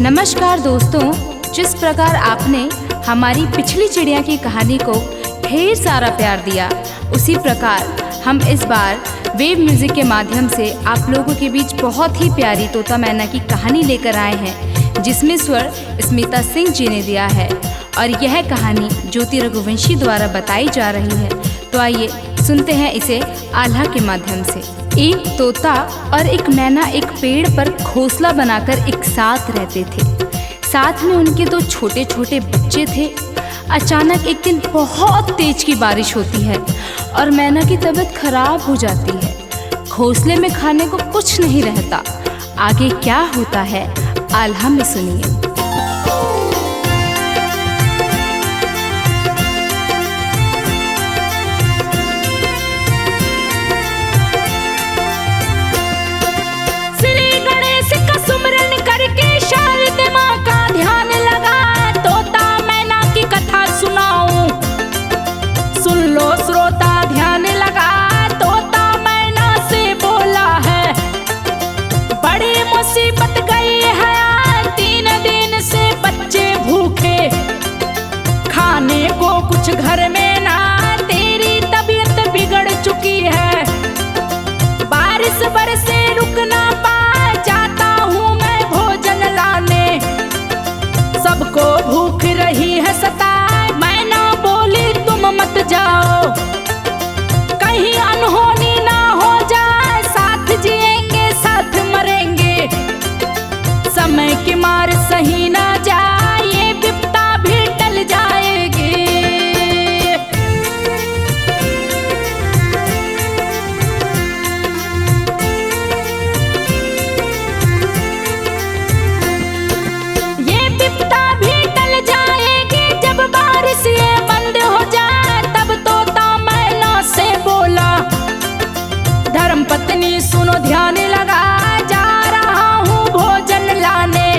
नमस्कार दोस्तों, जिस प्रकार आपने हमारी पिछली चिड़िया की कहानी को ढेर सारा प्यार दिया, उसी प्रकार हम इस बार वेव म्यूजिक के माध्यम से आप लोगों के बीच बहुत ही प्यारी तोता मैना की कहानी लेकर आए हैं, जिसमें स्वर स्मिता सिंह जी ने दिया है और यह कहानी ज्योति रघुवंशी द्वारा बताई जा रही है। तो आइए सुनते हैं इसे आल्हा के माध्यम से। एक तोता और एक मैना एक पेड़ पर घोंसला बनाकर एक साथ रहते थे। साथ में उनके दो छोटे छोटे बच्चे थे। अचानक एक दिन बहुत तेज की बारिश होती है और मैना की तबीयत खराब हो जाती है। घोंसले में खाने को कुछ नहीं रहता। आगे क्या होता है आल्हा में सुनिए। कुछ घर में ना तेरी तबीयत बिगड़ चुकी है। बारिश बरसे रुक ना पा जाता हूँ मैं भोजन लाने। सबको भूख रही है सताए, मैं ना बोली तुम मत जाओ। कहीं अनहोनी ना हो जाए, साथ जिएंगे साथ मरेंगे। समय की मार सही ना जाए, ये विपदा भी टल जाएगी। पत्नी सुनो ध्यान लगा, जा रहा हूँ भोजन लाने।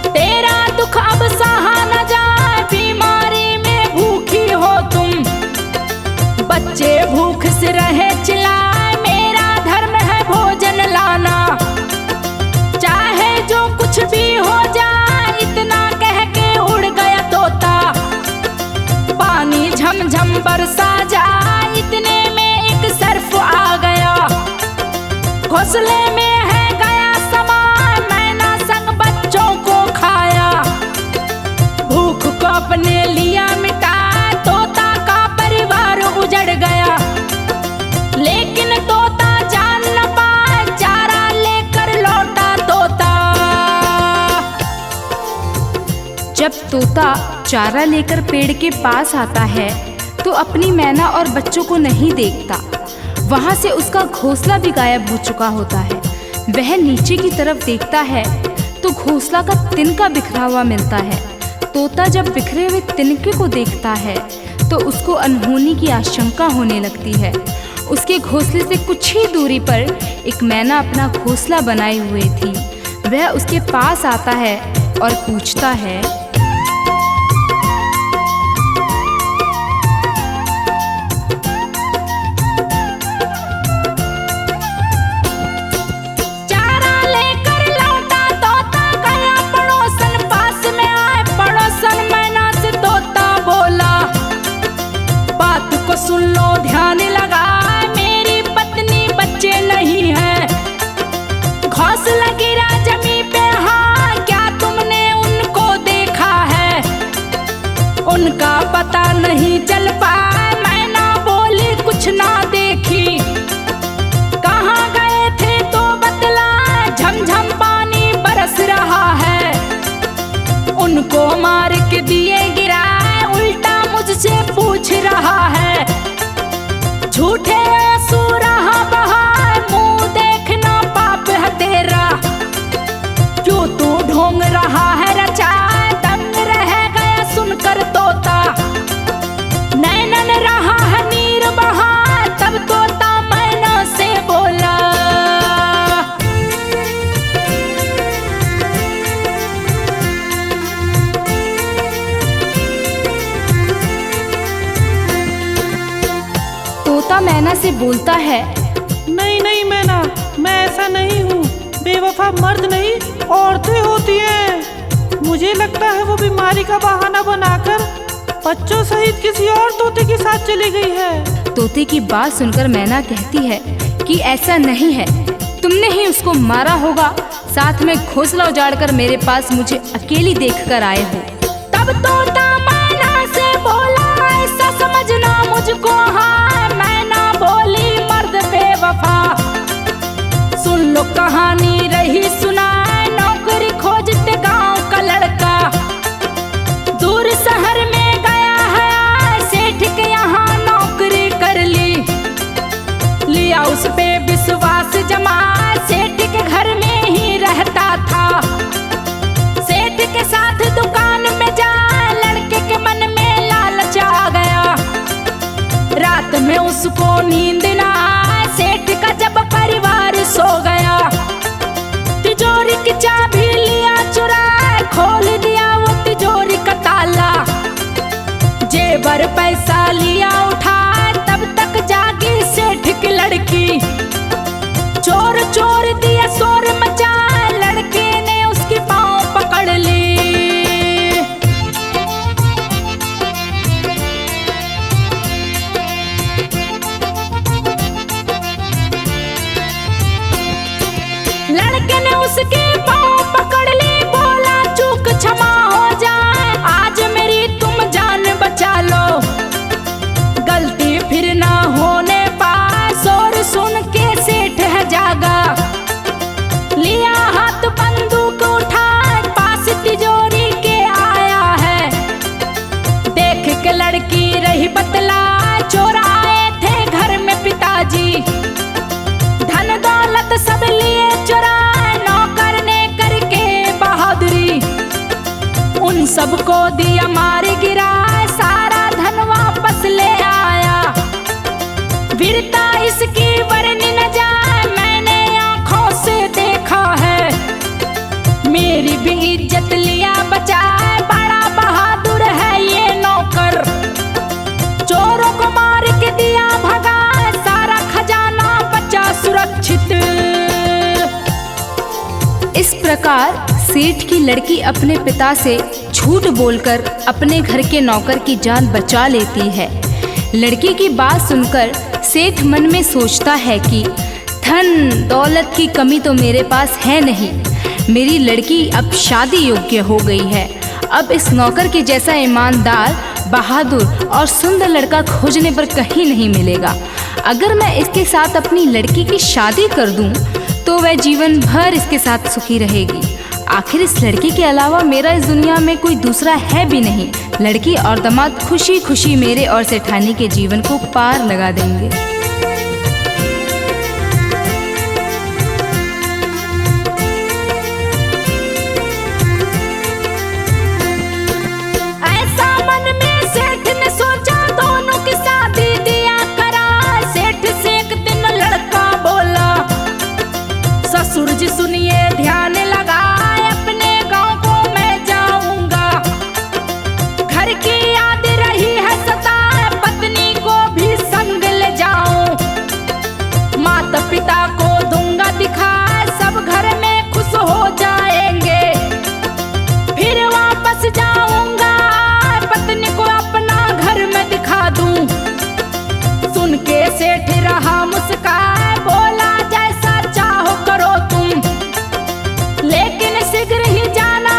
तेरा दुख अब सहा न जाए, बीमारी में भूखी हो तुम। बच्चे भूख से रहे चिल्लाए, मेरा धर्म है भोजन लाना। चाहे जो कुछ भी हो जाए, इतना कह के उड़ गया तोता। पानी झमझम बरसा जाए, इतने में एक सर्फ आ गया। घोंसले में है गया सामान, मैना संग बच्चों को खाया। भूख को अपने लिया मिटा, तोता का परिवार उजड़ गया। लेकिन तोता जान न पाए, चारा लेकर लौटा तोता। जब तोता चारा लेकर पेड़ के पास आता है तो अपनी मैना और बच्चों को नहीं देखता। वहां से उसका घोंसला भी गायब हो चुका होता है। वह नीचे की तरफ देखता है तो घोंसला का तिनका बिखरा हुआ मिलता है। तोता जब बिखरे हुए तिनके को देखता है तो उसको अनहोनी की आशंका होने लगती है। उसके घोंसले से कुछ ही दूरी पर एक मैना अपना घोंसला बनाए हुए थी। वह उसके पास आता है और पूछता है, सुन लो ध्यान लगा, मेरी पत्नी बच्चे नहीं है। घोंसला गिरा जमीन पे, हाँ क्या तुमने उनको देखा है? उनका पता नहीं चल पाया, मैना बोली कुछ ना देखी। कहाँ गए थे तो बतला, झमझम पानी बरस रहा है। उनको मार के दिए गिराए, उल्टा मुझसे पूछ रहा है। झूठे आंसू रहा बहाए, मुंह देखना पाप है तेरा। क्यों तू ढोंग रहा है रचाए, दंग रह गया सुनकर तोता। नैनन रहा है नीर बहा, तब तोता मैना से बोला। तोता मैना से बोलता है, नहीं नहीं मैना, मैं ऐसा नहीं हूँ। बेवफा मर्द नहीं, औरतें होती हैं। मुझे लगता है वो बीमारी का बहाना बनाकर बच्चों सहित किसी और तोते के साथ चली गई है। तोते की बात सुनकर मैना कहती है कि ऐसा नहीं है, तुमने ही उसको मारा होगा, साथ में घोंसला उजाड़कर मेरे पास मुझे अकेली देखकर आए हो। तब तोता मैना से बोला, ऐसा समझना मुझको हाँ। मैना बोली, मर्द बेवफा सुन लो कहानी रही सुनाए। नौकरी खोजते गांव का लड़का दूर शहर में गया है, सेठ के यहाँ नौकरी कर ली। लिया उस पे विश्वास जमा, सेठ के घर में ही रहता था। सेठ के साथ दुकान में जा, लड़के के मन में लालच आ गया। रात में उसको नींद ना आए, सेठ का जब परिवार सो गया। तिजोरी की चाबी लिया चुरा, खोल दिया वो तिजोरी का ताला। जेवर पैसा लिया उठा, तब तक जागी सेठ की लड़की। चोर चोर दिया शोर मचा, लड़के ने उसकी पाँव पकड़ ली। लड़के ने उसकी पाँव पकड़ ली, बोला चूक क्षमा हो जाए, आज मेरी तुम जान बचा लो। गलती फिर ना होने पाए, शोर सुन के सेठ है जागा। लिया हाथ बंदूक उठा, पास तिजोरी के आया है। देख के लड़की रही बतला, चोर आए थे घर में पिताजी। धन दौलत सब लिए चुरा, नौकर ने करके बहादुरी। उन सबको दिया मार गिरा, सारा धन वापस ले आया। वीरता इसकी वर्णि न जाए, मैंने आंखों से देखा है। मेरी भी इज्जत लिया बचाए, बड़ा बहादुर है ये नौकर। चोरों को मार के दिया भगा, सारा खजाना बचा सुरक्षित। इस प्रकार सेठ की लड़की अपने पिता से झूठ बोलकर अपने घर के नौकर की जान बचा लेती है। लड़की की बात सुनकर सेठ मन में सोचता है कि धन दौलत की कमी तो मेरे पास है नहीं, मेरी लड़की अब शादी योग्य हो गई है। अब इस नौकर के जैसा ईमानदार, बहादुर और सुंदर लड़का खोजने पर कहीं नहीं मिलेगा। अगर मैं इसके साथ अपनी लड़की की शादी कर दूं, तो वह जीवन भर इसके साथ सुखी रहेगी। आखिर इस लड़की के अलावा मेरा इस दुनिया में कोई दूसरा है भी नहीं। लड़की और दामाद खुशी खुशी मेरे और सेठानी के जीवन को पार लगा देंगे। ऐसा मन में सेठ ने सोचा, दोनों की शादी दिया करा। सेठ से एक दिन लड़का बोला, ससुर जी सुनिए ध्यान लगा, अपने गांव को मैं जाऊंगा। घर की याद रही है सताए, पत्नी को भी संग ले जाऊं। माता पिता को दूंगा दिखा, सब घर में खुश हो जाएंगे। फिर वापस जाऊंगा, पत्नी को अपना घर में दिखा दूं। सुन के सेठ रहा मुस्काए, बोला जैसा चाहो करो तुम, लेकिन शीघ्र ही जाना,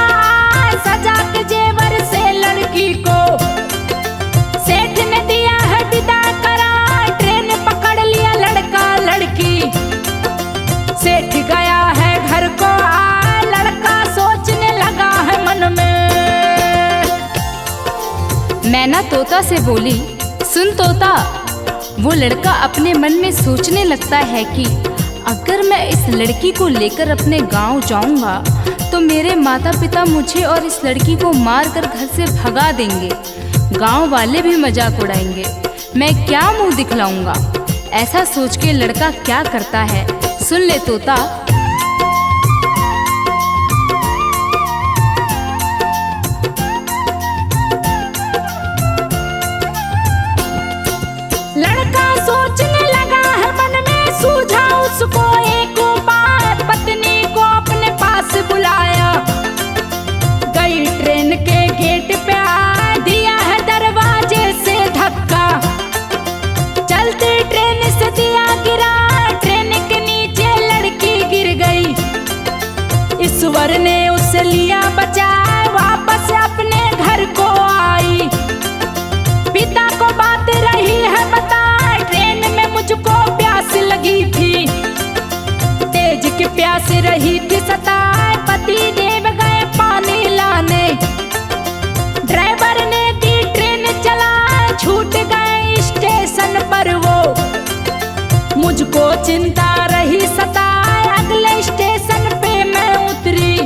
सजा के जेवर से लड़की को। सेठ ने दिया है विदा करा, ट्रेन पकड़ लिया लड़का लड़की। सेठ गया है घर को आ, लड़का सोचने लगा है मन में। मैना तोता से बोली, सुन तोता, वो लड़का अपने मन में सोचने लगता है कि अगर मैं इस लड़की को लेकर अपने गांव जाऊंगा तो मेरे माता पिता मुझे और इस लड़की को मारकर घर से भगा देंगे। गांव वाले भी मजाक उड़ाएंगे, मैं क्या मुंह दिखलाऊंगा। ऐसा सोच के लड़का क्या करता है, सुन ले तोता। लड़का सोचने लगा है मन में, सूझा उसको एक उपाय। पत्नी को अपने पास बुला प्यास रही थी सताए, पति देव गए पानी लाने। ड्राइवर ने दी ट्रेन चलाए, छूट गए स्टेशन पर वो। मुझको चिंता रही सताए, अगले स्टेशन पे मैं उतरी।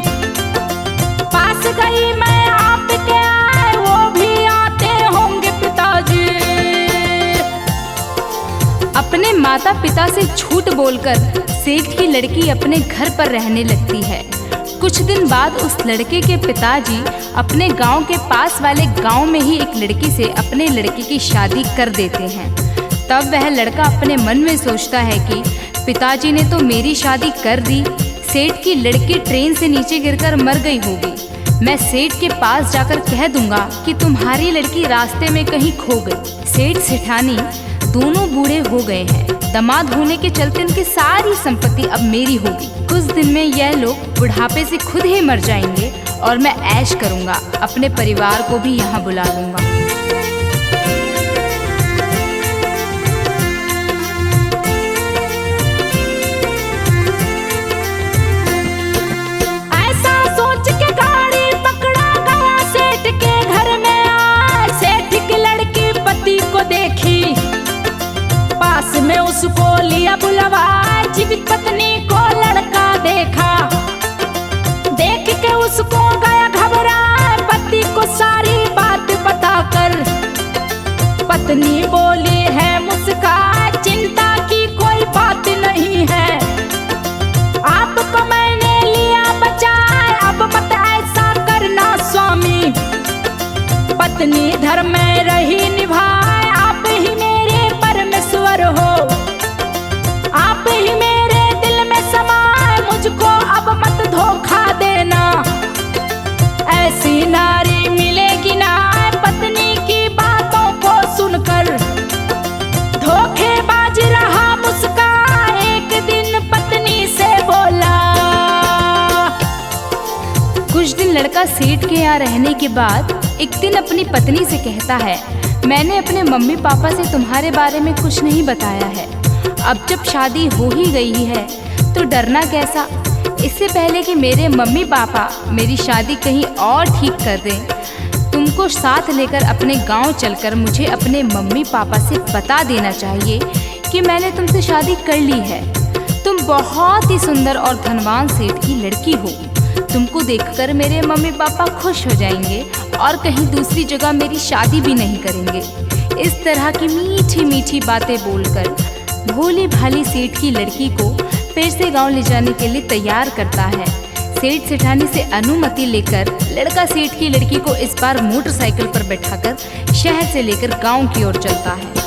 पास गई मैं आपके आए, वो भी आते होंगे पिताजी। अपने माता पिता से झूठ बोलकर सेठ की लड़की अपने घर पर रहने लगती है। कुछ दिन बाद उस लड़के के पिताजी अपने गांव के पास वाले गांव में ही एक लड़की से अपने लड़के की शादी कर देते हैं। तब वह लड़का अपने मन में सोचता है कि पिताजी ने तो मेरी शादी कर दी, सेठ की लड़की ट्रेन से नीचे गिरकर मर गई होगी। मैं सेठ के पास जाकर कह दूंगा कि तुम्हारी लड़की रास्ते में कहीं खो गई। सेठ सेठानी दोनों बूढ़े हो गए हैं, दामाद होने के चलते उनकी सारी संपत्ति अब मेरी होगी। कुछ दिन में यह लोग बुढ़ापे से खुद ही मर जाएंगे और मैं ऐश करूंगा, अपने परिवार को भी यहाँ बुला लूंगा। ऐसा सोच के गाड़ी पकड़ा गया सेठ के घर में आ। सेठ की लड़की पति को देखी, पास में उसको लिया बुलवा। जीवित पत्नी को लड़का देखा, देख के उसको गया घबरा। पति को सारी बात बताकर पत्नी बोली है मुस्का, चिंता की कोई बात नहीं है, आपको मैंने लिया बचाए, अब मत ऐसा करना स्वामी। पत्नी धर्म में रही निभाए, आप ही मेरे परमेश्वर हो, आप ही मेरे दिल में समाए, मुझको अब मत धोखा देना। ऐसी नारी मिलेगी ना पत्नी की बातों को सुनकर। धोखेबाज रहा मुस्कान, एक दिन पत्नी से बोला। कुछ दिन लड़का सेठ के यहाँ रहने के बाद एक दिन अपनी पत्नी से कहता है, मैंने अपने मम्मी पापा से तुम्हारे बारे में कुछ नहीं बताया है। अब जब शादी हो ही गई है तो डरना कैसा। इससे पहले कि मेरे मम्मी पापा मेरी शादी कहीं और ठीक कर दें, तुमको साथ लेकर अपने गांव चलकर मुझे अपने मम्मी पापा से बता देना चाहिए कि मैंने तुमसे शादी कर ली है। तुम बहुत ही सुंदर और धनवान सेठ की लड़की हो। तुमको देखकर मेरे मम्मी पापा खुश हो जाएंगे और कहीं दूसरी जगह मेरी शादी भी नहीं करेंगे। इस तरह की मीठी मीठी बातें बोलकर भोली भाली सेठ की लड़की को फिर से गांव ले जाने के लिए तैयार करता है। सेठ सेठानी से अनुमति लेकर लड़का सेठ की लड़की को इस बार मोटरसाइकिल पर बैठाकर शहर से लेकर गांव की ओर चलता है।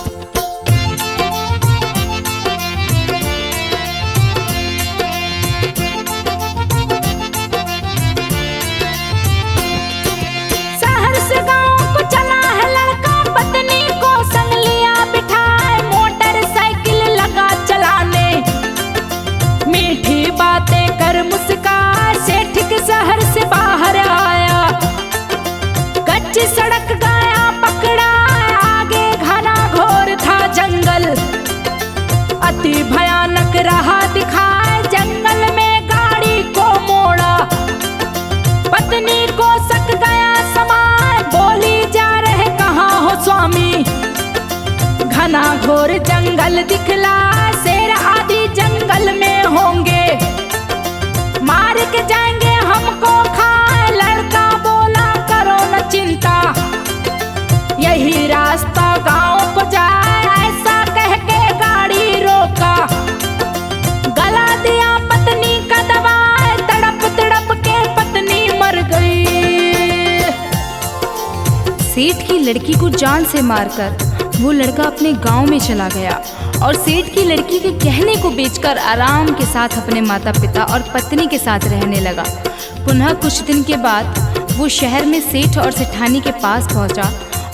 शहर से गांव को चला है लड़का, पत्नी को संग लिया बिठाए, मोटरसाइकिल लगा चलाने। मीठी बातें कर मुस्कान, सेठ के शहर से बाहर आया। कच्ची सड़क गया पकड़ा, आगे घना घोर था जंगल, अति भयानक रहा दिखाए। जंगल में गाड़ी को मोड़ा, पत्नी को सक गया समाए, बोली जा रहे कहाँ हो स्वामी। घना घोर जंगल दिखला, शेर आदि जंगल में होंगे, मार के जाएंगे हमको खाए। लड़का बोला करो न चिंता, यही रास्ता गांव को जाए। ऐसा कह के गाड़ी रोका, गला दिया पत्नी का दबाए, तड़प तड़प के पत्नी मर गई। सेठ की लड़की को जान से मारकर वो लड़का अपने गांव में चला गया और सेठ की लड़की के गहने को बेचकर आराम के साथ अपने माता पिता और पत्नी के साथ रहने लगा। पुनः कुछ दिन के बाद वो शहर में सेठ और सेठानी के पास पहुंचा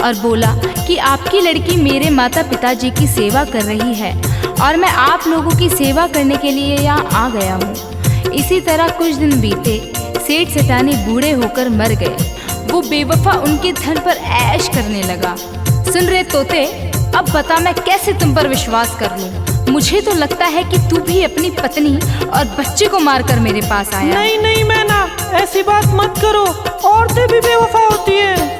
और बोला कि आपकी लड़की मेरे माता पिताजी की सेवा कर रही है और मैं आप लोगों की सेवा करने के लिए यहाँ आ गया हूँ। इसी तरह कुछ दिन बीते, सेठ सेठानी बूढ़े होकर मर गए। वो बेवफा उनके धन पर ऐश करने लगा। सुन रहे तोते, अब बता मैं कैसे तुम पर विश्वास कर लूं। मुझे तो लगता है कि तू भी अपनी पत्नी और बच्चे को मारकर मेरे पास आया। नहीं नहीं मैना, ऐसी बात मत करो, औरतें भी बेवफा होती हैं।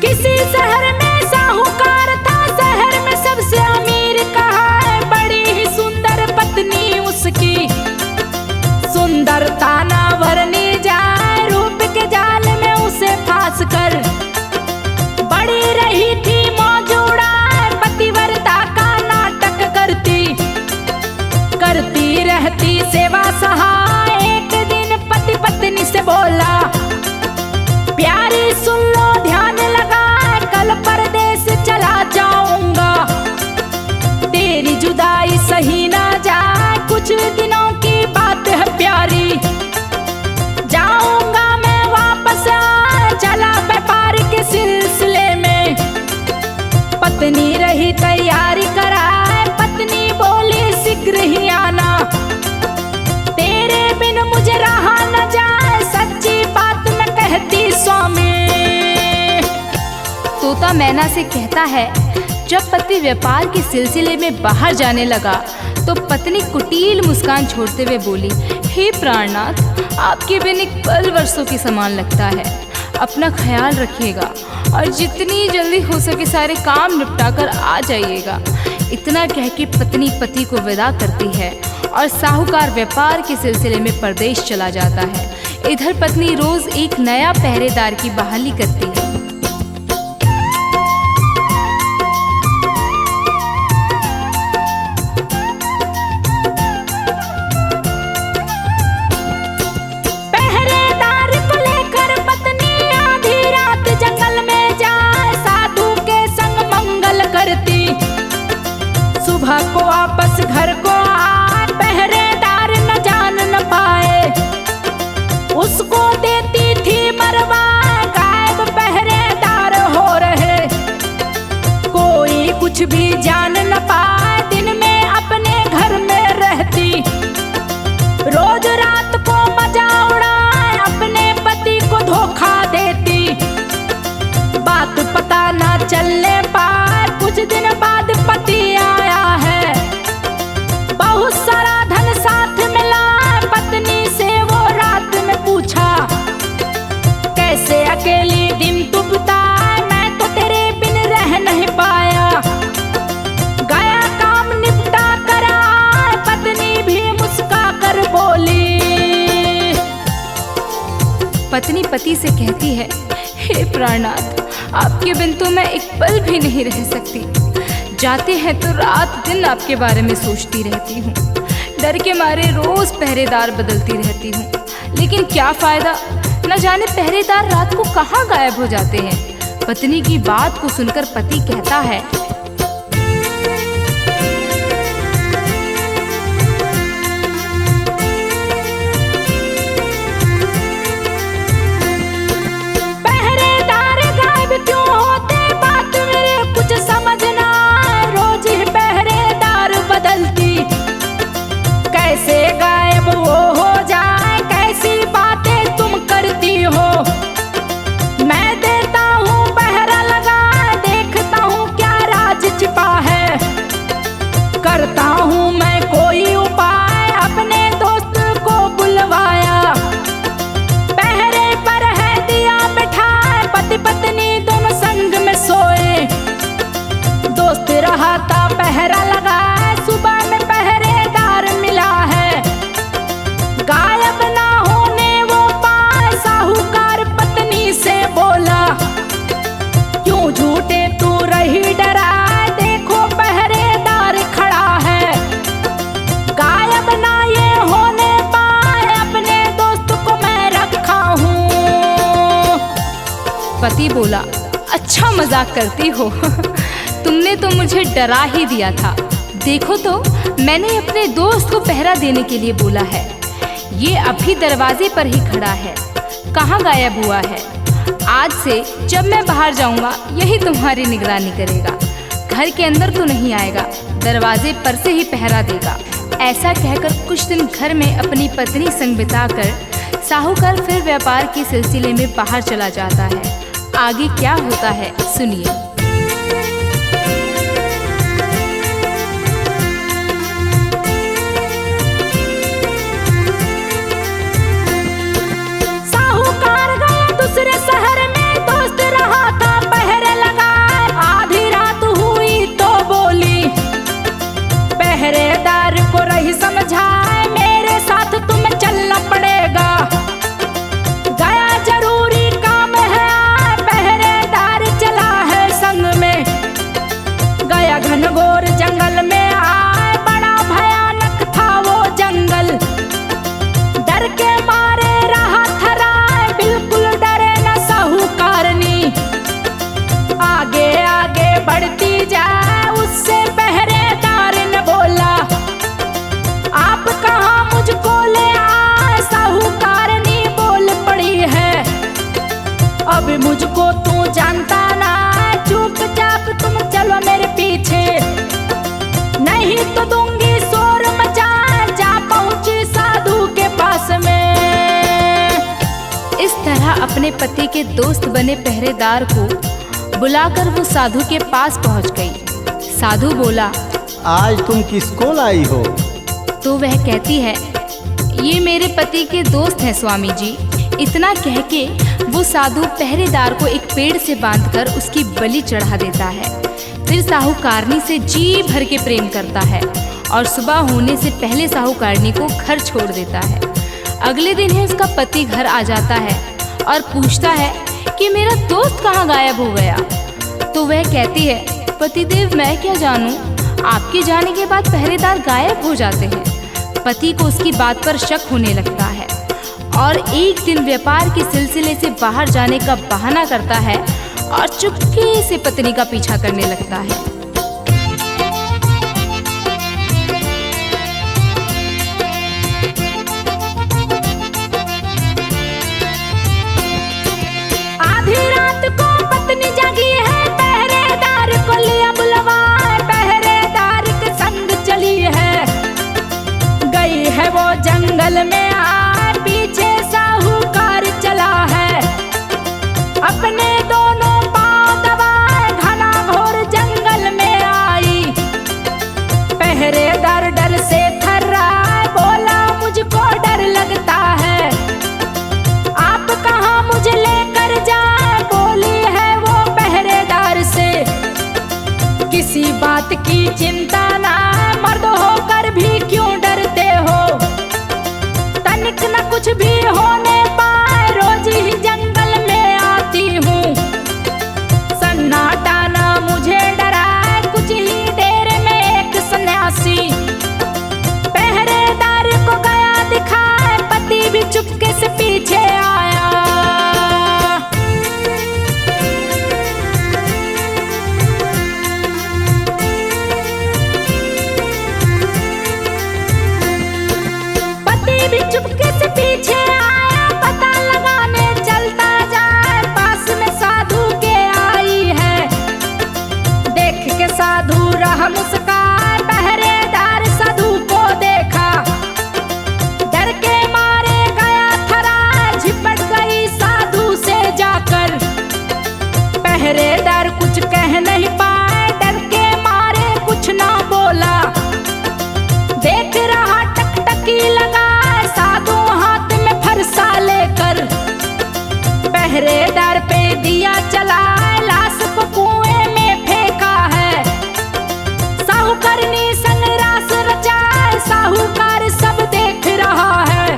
किसी शहर में साहूकार था, शहर में सबसे अमीर कहा है, बड़ी ही सुंदर पत्नी उसकी, सुंदरता ना वर्णी जाए, रूप के जाल में उसे फांस कर बड़ी रही थी मौजूदा, पतिव्रता का नाटक करती रहती सेवा सहाय। एक दिन पति पत्नी से बोला, प्यारी सुन लो ध्यान लगा, कल परदेस चला जाऊंगा, तेरी जुदाई सही ना जाए, कुछ दिनों की बात है प्यारी, जाऊंगा मैं वापस चला व्यापार के सिलसिले में। पत्नी रही तैयारी कराए, पत्नी बोली शीघ्र ही आना, तेरे बिन मुझे रहा न जाए, सच्ची बात मैं कहती स्वामी। तोता मैना से कहता है, जब पति व्यापार के सिलसिले में बाहर जाने लगा तो पत्नी कुटिल मुस्कान छोड़ते हुए बोली, हे प्राणनाथ, आपके बिन एक पल वर्षों के समान लगता है, अपना ख्याल रखिएगा और जितनी जल्दी हो सके सारे काम निपटा कर आ जाइएगा। इतना कह के पत्नी पति को विदा करती है और साहूकार व्यापार के सिलसिले में परदेश चला जाता है। इधर पत्नी रोज एक नया पहरेदार की बहाली करती है। पहरेदार को लेकर पत्नी आधी रात जंगल में जाए, साधु के संग मंगल करती, सुबह को वापस घर को आए, पहरेदार न जान न पाए, उसको देती थी मरवा, गायब पहरेदार हो रहे, कोई कुछ भी जान न पाए, दिन में अपने घर में रहती, रोज रात को मजा उड़ाए, अपने पति को धोखा देती, बात पता ना चलने पाए, कुछ दिन बाद पति आया है, बहुत सारा धन साथ मिला, पत्नी से वो रात में पूछा, कैसे अकेली दिन तू बिताए, मैं तो तेरे बिन रह नहीं पाया, गया काम निपटा कर आए, पत्नी भी मुस्का कर बोली। पत्नी पति से कहती है, हे प्राणनाथ, आपके बिन तो मैं एक पल भी नहीं रह सकती, जाते हैं तो रात दिन आपके बारे में सोचती रहती हूँ, डर के मारे रोज पहरेदार बदलती रहती हूँ, लेकिन क्या फायदा, न जाने पहरेदार रात को कहाँ गायब हो जाते हैं। पत्नी की बात को सुनकर पति कहता है, पहरेदार गायब क्यों होते, बात मेरे कुछ समझना, रोज ही पहरेदार बदलती, कैसे गायब वो हो जाए, कैसी बातें तुम करती हो, मैं देता हूँ पहरा लगा, देखता हूँ क्या राज छिपा है, करता हूँ मैं कोई उपाय, अपने दोस्त को बुलवाया, पहरे पर है दिया बिठाए, पति पत्नी दोनों संग में सोए, दोस्त रहा था पहरा लगाए, सुबह में पहरेदार मिला है, गायब ना होने वो पाए, साहूकार पत्नी से बोला, क्यों झूठे तू रही डराए, देखो पहरेदार खड़ा है, गायब ना ये होने पाए, अपने दोस्त को मैं रखा हूँ। पति बोला, अच्छा मजाक करती हो तुमने तो मुझे डरा ही दिया था, देखो तो मैंने अपने दोस्त को पहरा देने के लिए बोला है, ये अभी दरवाजे पर ही खड़ा है, कहाँ गायब हुआ है, आज से जब मैं बाहर जाऊंगा यही तुम्हारी निगरानी करेगा, घर के अंदर तो नहीं आएगा, दरवाजे पर से ही पहरा देगा। ऐसा कहकर कुछ दिन घर में अपनी पत्नी संग बिताकर साहूकार फिर व्यापार के सिलसिले में बाहर चला जाता है। आगे क्या होता है सुनिए। साहूकार गया दूसरे शहर में, दोस्त रहा था पहरे लगा। आधी रात हुई तो बोली पहरेदार को रही समझाए, मेरे साथ तुम चलना पड़ेगा। गया जरूरी काम है, पहरेदार चला है संग में। गया घनघोर जंगल में आए, बड़ा भयानक था वो जंगल। डर के मारे रहा थराए, बिल्कुल डरे न साहूकारनी। आगे आगे बढ़ती जाए, उससे पहरेदार ने बोला आप कहाँ मुझको ले आए। साहूकारनी बोल पड़ी है अब मुझको तू जानता ना, चुपचाप तुम चलो मेरे पीछे, नहीं तो दूंगी शोर मचा। जा पहुंची साधु के पास में। इस तरह अपने पति के दोस्त बने पहरेदार को बुलाकर वो साधु के पास पहुंच गई। साधु बोला आज तुम किसको लाई हो? तो वह कहती है ये मेरे पति के दोस्त हैं स्वामी जी। इतना कह के वो साधु पहरेदार को एक पेड़ से बांधकर उसकी बलि चढ़ा देता है। फिर साहूकारनी से जी भर के प्रेम करता है और सुबह होने से पहले साहूकारनी को घर छोड़ देता है। अगले दिन ही उसका पति घर आ जाता है और पूछता है कि मेरा दोस्त कहाँ गायब हो गया। तो वह कहती है पतिदेव मैं क्या जानूं, आपके जाने के बाद पहरेदार गायब हो जाते हैं। पति को उसकी बात पर शक होने लगता है और एक दिन व्यापार के सिलसिले से बाहर जाने का बहाना करता है और चुपके से पत्नी का पीछा करने लगता है। आधी रात को पत्नी जागी है, पहरेदार को लिया बुलवाए। पहरेदार के संग चली है, गई है वो जंगल में आए, पीछे साहूकार चला है। अपने दोनों पांव दबाए, घना घोर जंगल में आई। पहरेदार डर से थर्राए, बोला मुझको डर लगता है, आप कहाँ मुझे लेकर जाए। बोली है वो पहरेदार से किसी बात की चिंता ना, मर्द होकर भी क्यों डरते हो। तनिक न कुछ भी होने पाए, रोज ही जंगल में आती हूँ। सन्नाटा ना मुझे डराए, कुछ ही देर में एक सन्यासी पहरेदार को गया दिखाए। पति भी चुपके से पीछे आया। पति भी चुपके से पीछे आया, पता लगाने चलता जाए। पास में साधु के आई है, देख के साधु रहा मुस्काए। पहरेदार साधु को देखा, डर के मारे गया थरा, झिपट गई साधु से जाकर। पहरेदार कुछ कह नहीं पाए, डर के मारे कुछ ना बोला। देख रहा टकटकी लगा, साधु हाथ में फरसा लेकर। पहरेदार पे दिया चला, लाश को कुएं में फेंका है। साहूकारनी संग रास रचाए, साहूकार सब देख रहा है।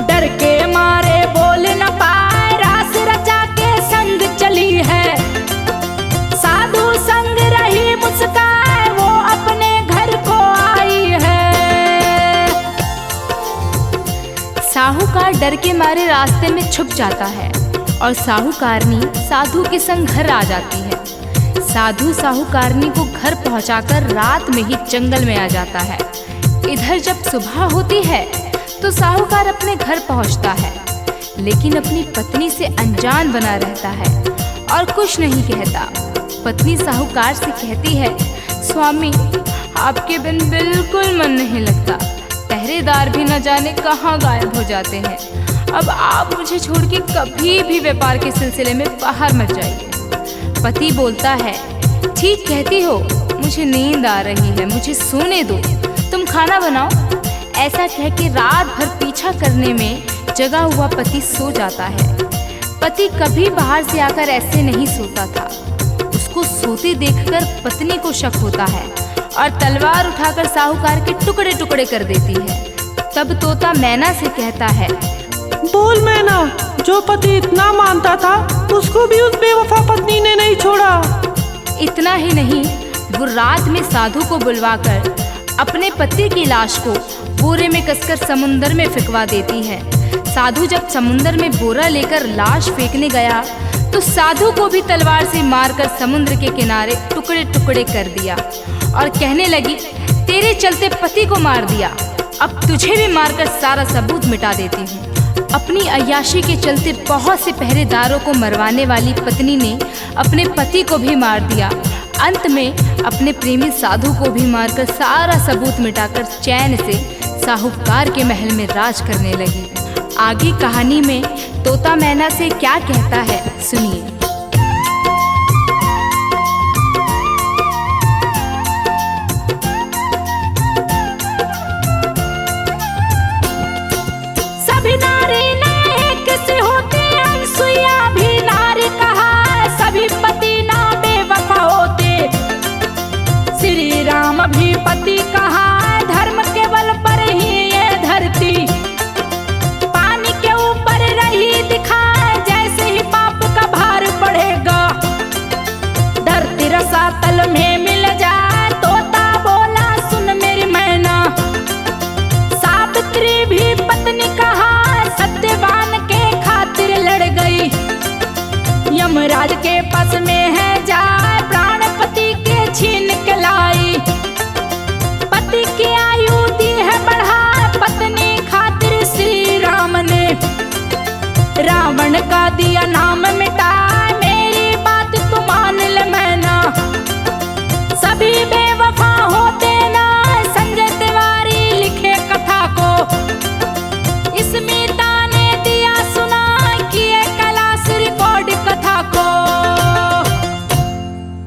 डर के मारे बोल न पाए, रास रचा के संग चली है। साधु संग रही मुस्काए, वो अपने घर को आई है। साहूकार डर के मारे रास्ते में छुप जाता है और साहूकारनी साधु के संग घर आ जाती है। साधु साहूकारनी को घर पहुंचाकर रात में ही जंगल में आ जाता है। इधर जब सुबह होती है तो साहूकार अपने घर पहुंचता है, लेकिन अपनी पत्नी से अनजान बना रहता है और कुछ नहीं कहता। पत्नी साहूकार से कहती है स्वामी आपके बिन बिल्कुल मन नहीं लगता, पहरेदार भी न जाने कहाँ गायब हो जाते हैं। अब आप मुझे छोड़ के कभी भी व्यापार के सिलसिले में बाहर मत जाइए। पति बोलता है, ठीक कहती हो, मुझे नींद आ रही है, मुझे सोने दो, तुम खाना बनाओ। ऐसा कह के रात भर पीछा करने में जगा हुआ पति सो जाता है। पति कभी बाहर से आकर ऐसे नहीं सोता था। उसको सोते देखकर पत्नी को शक होता है और तलवार उठाकर साहूकार के टुकड़े टुकड़े कर देती है। तब तोता मैना से कहता है, बोल मैना, जो पति इतना मानता था उसको भी उस बेवफा पत्नी ने नहीं छोड़ा। इतना ही नहीं, वो रात में साधु को बुलवाकर अपने पति की लाश को बोरे में कसकर समुंदर में फेंकवा देती है। साधु जब समुंदर में बोरा लेकर लाश फेंकने गया तो साधु को भी तलवार से मारकर समुद्र के किनारे टुकड़े टुकड़े कर दिया और कहने लगी, तेरे चलते पति को मार दिया, अब तुझे भी मारकर सारा सबूत मिटा देती हूँ। अपनी अय्याशी के चलते बहुत से पहरेदारों को मरवाने वाली पत्नी ने अपने पति को भी मार दिया। अंत में अपने प्रेमी साधु को भी मारकर सारा सबूत मिटाकर चैन से साहूकार के महल में राज करने लगी। आगे कहानी में तोता मैना से क्या कहता है, सुनिए। सभी नारी नायक से होते, अनसुईया भी नारी कहा, सभी पति ना बेवफा होते, श्री राम भी पति कहा, धर्म के बल पर ही ये धरती पानी के ऊपर रही दिखा, जैसे ही पाप का भार बढ़ेगा धरती रसातल में